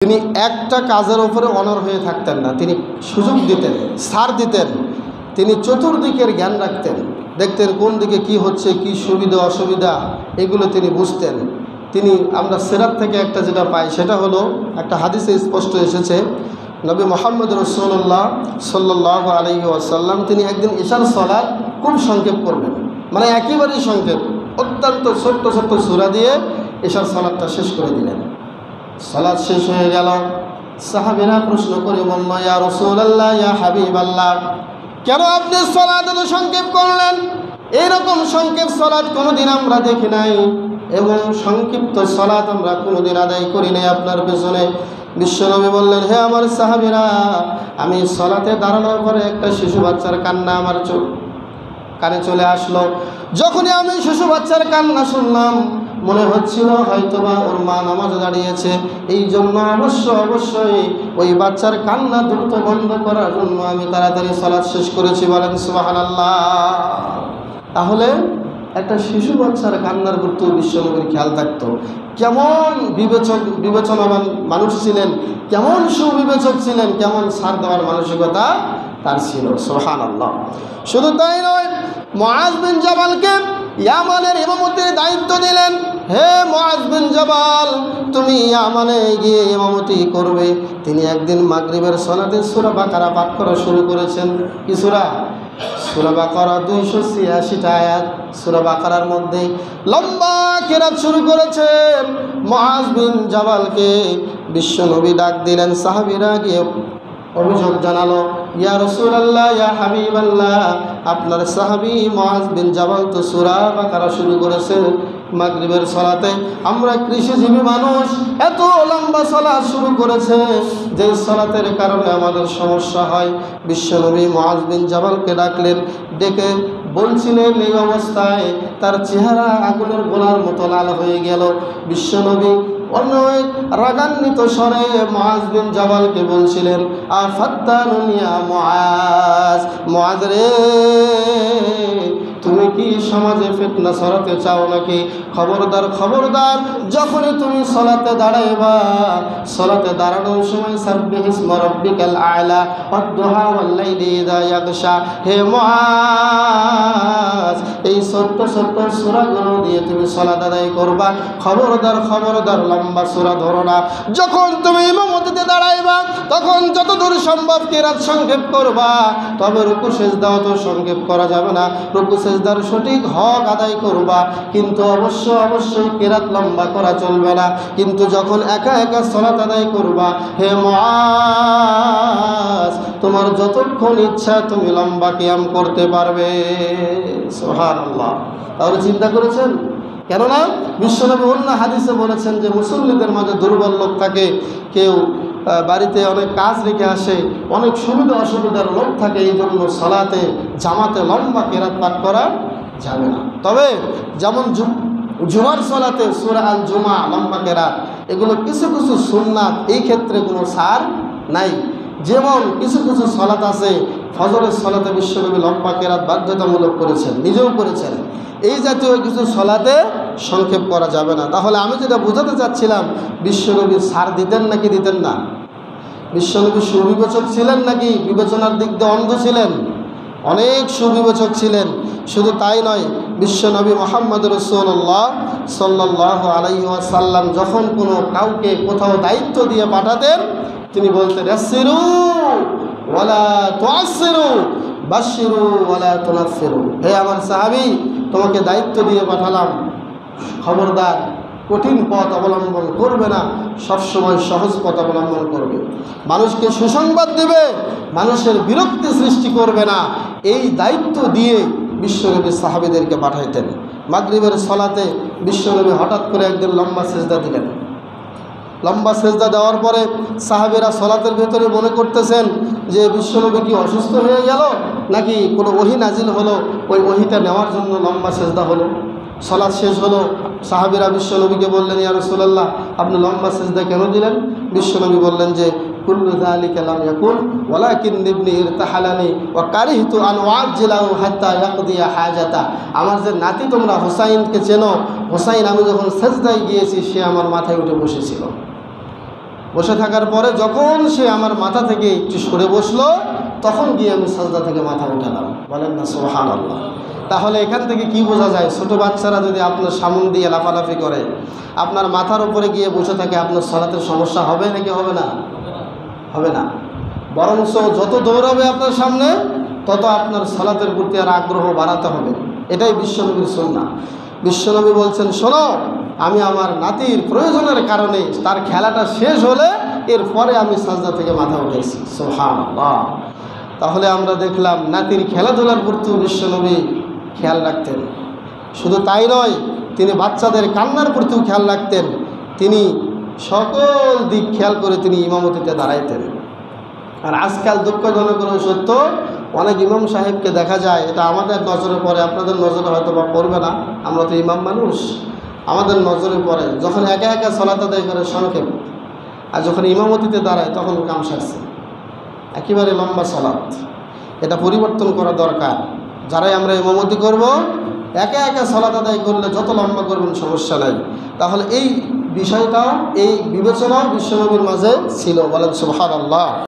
তিনি একটা কাজের উপরে অনড় হয়ে থাকতেন না, তিনি সুযোগ দিতেন, ছাড় দিতেন। তিনি চতুর্দিকের জ্ঞান রাখতেন, দেখতেন কোন দিকে কি হচ্ছে, কি সুবিধা অসুবিধা, এগুলো তিনি বুঝতেন। তিনি আমরা সিরাত থেকে একটা যেটা পাই সেটা হলো, একটা হাদিসে স্পষ্ট এসেছে, নবী মুহাম্মদ রাসূলুল্লাহ সাল্লাল্লাহু আলাইহি ওয়াসাল্লাম তিনি একদিন ইশার সালাত খুব সংক্ষেপ করবেন, মানে একেবারেই সংক্ষেপ, অত্যন্ত ছোট্ট ছোট্ট সূরা দিয়ে ইশার সালাতটা শেষ করে দিলেন। সালাত শেষ হয়ে গেল, সাহাবীরা প্রশ্ন করে বলল, ইয়া রাসূলুল্লাহ, ইয়া হাবিবাল্লাহ, কেন আপনি সালাত এত সংক্ষেপ করলেন? এইরকম সংক্ষেপ সালাত কোনোদিন আমরা দেখি নাই, এবং সংক্ষিপ্ত সালাত আমরা কোনোদিন আদায় করি নাই আপনার পেছনে। বিশ্বনবী বললেন, হে আমার সাহাবীরা, আমি সালাতে দাঁড়ানোর পরে একটা শিশু বাচ্চার কান্না আমার কানে চলে আসলো। যখনই আমি শিশু বাচ্চার কান্না শুনলাম, মনে হচ্ছিল হয়তোবা ওর মা নামাজে দাঁড়িয়েছে, এই জন্য অবশ্যই ওই বাচ্চার কান্না দ্রুত বন্ধ করার জন্য আমি তাড়াতাড়ি সালাত শেষ করেছি। বলেন সুবহানাল্লাহ। তাহলে একটা শিশু বাচ্চার কান্নার প্রতি বিশ্বনবীর খেয়াল থাকতো। কেমন বিবেচনাবান মানুষ ছিলেন, কেমন সুবিবেচক ছিলেন, কেমন ছাড় দেওয়ার মানসিকতা তার ছিল। সুবহানাল্লাহ। শুধু তাই নয়, মুআজ বিন জাবালকে ইয়ামানের ইমামতির দায়িত্ব দিলেন। হে মুআজ বিন জাবাল, তুমি ইয়ামানে গিয়ে ইমামতি করবে। তিনি একদিন মাগরিবের সালাতে সূরা বাকারা পাঠ করা শুরু করেছেন। কি সূরা? সূরা বাকারা 286টা আয়াত। সূরা বাকারার মধ্যে লম্বা কেরাত শুরু করেছেন। মুআজ বিন জাবালকে বিশ্বনবী ডাক দিলেন। সাহাবীরা গিয়ে অভিযোগ জানালো, ইয়া রাসূলুল্লাহ, ইয়া হাবিবাল্লাহ, আপনার সাহাবী মুআজ বিন জাবাল তো সূরা বাকারা শুরু করেছে মাগরিবের সালাতে। আমরা কৃষিজীবী মানুষ, এত লম্বা সালাত শুরু করেছে যে সালাতের কারণে আমাদের সমস্যা হয়। বিশ্বনবী মুআজ বিন জাবালকে ডাকলেন, ডেকে বলছিলেন, এই অবস্থায় তার চেহারা আগুনের গোলার মতো লাল হয়ে গেল। বিশ্বনবী অনেক রাগান্বিত স্বরে মুআজ বিন জাবালকে বলছিলেন, আফাত্তানুন ইয়া মুআজ, মুআজ রে, তুমি কি সমাজে ফিতনা ছড়াতে চাও নাকি? খবরদার খবরদার, যখনই তুমি সালাতে দাঁড়াইবা, সালাতে দাঁড়ানোর সময় সাব্বিহ ইসমা রাব্বিকাল আ'লা ওয়াদ-দুহা ওয়াল-লাইলি ইযা ইয়াগশা, হে মুআজ, এই ছোট্ট ছোট্ট সূরাগুলো দিয়ে তুমি সালাত আদায় করবা। খবরদার খবরদার, লম্বা সূরা ধরো না। যখন তুমি ইমামতিতে দাঁড়াইবা, তখন যতদূর সম্ভব কিরাত সংক্ষেপ করবা, তবে রুকু সিজদাও তো সংক্ষেপ করা যাবে না। রুকু সিজদার সঠিক হক আদায় করবা, কিন্তু অবশ্যই কিরাত লম্বা করা চলবে না। কিন্তু যখন একা একা সালাত আদায় করবা, হে মুআজ, তোমার যতক্ষণ ইচ্ছা তুমি লম্বা কিয়াম করতে পারবে। সুবহানাল্লাহ। তাহলে চিন্তা করেছেন, কেননা বিশ্বনবী অন্য হাদিসে বলেছেন যে মুসল্লিদের মাঝে দুর্বল লোক থাকে, কেউ বাড়িতে অনেক কাজ রেখে আসে, অনেক সুবিধা অসুবিধার লোক থাকে, এই জন্য সালাতে জামাতে লম্বা কেরাত পাঠ করা যাবে না। তবে যেমন জুমার সালাতে সূরা আল জুমা লম্বা কেরাত, এগুলো কিছু কিছু সুন্নাত, এই ক্ষেত্রে কোনো ছাড় নাই। যেমন কিছু কিছু সালাত আছে, ফজরের সালাতে বিশ্বনবী লম্বা কেরাত বাধ্যতামূলক করেছেন, নিজেও করেছেন। এই জাতীয় কিছু সালাতে সংক্ষেপ করা যাবে না। তাহলে আমি যেটা বোঝাতে চাচ্ছিলাম, বিশ্বনবী ছাড় দিতেন নাকি দিতেন না? বিশ্বনবী সুবিবেচক ছিলেন নাকি বিবেচনার দিক দিয়ে অন্ধ ছিলেন? অনেক সুবিবেচক ছিলেন। শুধু তাই নয়, বিশ্বনবী মুহাম্মদ রাসূলুল্লাহ সাল্লাল্লাহু আলাইহি ওয়াসাল্লাম যখন কোনো কাউকে কোথাও দায়িত্ব দিয়ে পাঠাতেন, তিনি বলতেন, ইয়াসসিরু ওয়ালা তুআসসিরু, বাশশিরু ওয়ালা তুনাফফিরু। হে আমার সাহাবী, তোমাকে দায়িত্ব দিয়ে পাঠালাম, খবরদার কঠিন পথ অবলম্বন করবে না, সবসময় সহজ পথ অবলম্বন করবে। মানুষকে সুসংবাদ দেবে, মানুষের বিরক্তি সৃষ্টি করবে না, এই দায়িত্ব দিয়ে বিশ্বনবী সাহাবীদেরকে পাঠাইতেন। মাগরিবের সালাতে বিশ্বনবী হঠাৎ করে একদিন লম্বা সেজদা দিলেন। লম্বা সেজদা দেওয়ার পরে সাহাবীরা সালাতের ভেতরে মনে করতেছেন যে বিশ্বনবী কি অসুস্থ হয়ে গেল, নাকি কোনো ওহী নাজিল হলো, ওই ওহীটা নেওয়ার জন্য লম্বা সেজদা হলো। সালাত শেষ হলো, সাহাবীরা বিশ্বনবীকে বললেন, ইয়া রাসূলুল্লাহ, আপনি লম্বা সেজদা কেন দিলেন? বিশ্বনবী বললেন যে, কুল্লু যালিকা লাম ইয়াকুন ওয়ালাকিন ইবনি ইরতাহালানি ওয়া কারিহতু আন উআজ্জিলাহু হাত্তা ইয়াকদিয়া হাজাতা। আমার যে নাতি তোমরা হুসাইনকে চেনো, হুসাইন আমি যখন সেজদায় গিয়েছি, সে আমার মাথায় উঠে বসেছিল। বসে থাকার পরে যখন সে আমার মাথা থেকে একটু সরে বসলো, তখন গিয়ে আমি সাজদা থেকে মাথা উঠালাম। বলেন না সুবহানাল্লাহ। তাহলে এখান থেকে কি বোঝা যায়? ছোটো বাচ্চারা যদি আপনার সামন দিয়ে লাফালাফি করে, আপনার মাথার উপরে গিয়ে বসে থাকে, আপনার সালাতের সমস্যা হবে নাকি হবে না? হবে না। বরঞ্চ যত দৌড়াবে আপনার সামনে, তত আপনার সালাতের প্রতি আর আগ্রহ বাড়াতে হবে। এটাই বিশ্বনবীর সুন্নাহ। বিশ্বনবী বলছেন, শোনো, আমি আমার নাতির প্রয়োজনের কারণে তার খেলাটা শেষ হলে এরপরে আমি সাজদা থেকে মাথা উঠেছি। সুবহানাল্লাহ। তাহলে আমরা দেখলাম নাতির খেলাধুলার প্রতিও বিশ্বনবী খেয়াল রাখতেন। শুধু তাই নয়, তিনি বাচ্চাদের কান্নার প্রতিও খেয়াল রাখতেন। তিনি সকল দিক খেয়াল করে তিনি ইমামতিতে দাঁড়াইতেন। আর আজকাল দুঃখজনক হলেও সত্য, অনেক ইমাম সাহেবকে দেখা যায়, এটা আমাদের নজরে পড়ে, আপনাদের নজরে হয়তো বা পড়বে না, আমরা তো ইমাম মানুষ, আমাদের নজরে পড়ে, যখন একা একা সালাত আদায় করে সংক্ষেপ, আর যখন ইমামতিতে দাঁড়ায় তখন কাম সারছে, একেবারে লম্বা সালাত। এটা পরিবর্তন করা দরকার। যারাই আমরা ইমামতি করব, একা একা সালাত আদায় করলে যত লম্বা করবেন সমস্যা নাই। তাহলে এই বিষয়টাও, এই বিবেচনাও বিশ্বনবীর মাঝে ছিল। বলেন সুবহানাল্লাহ।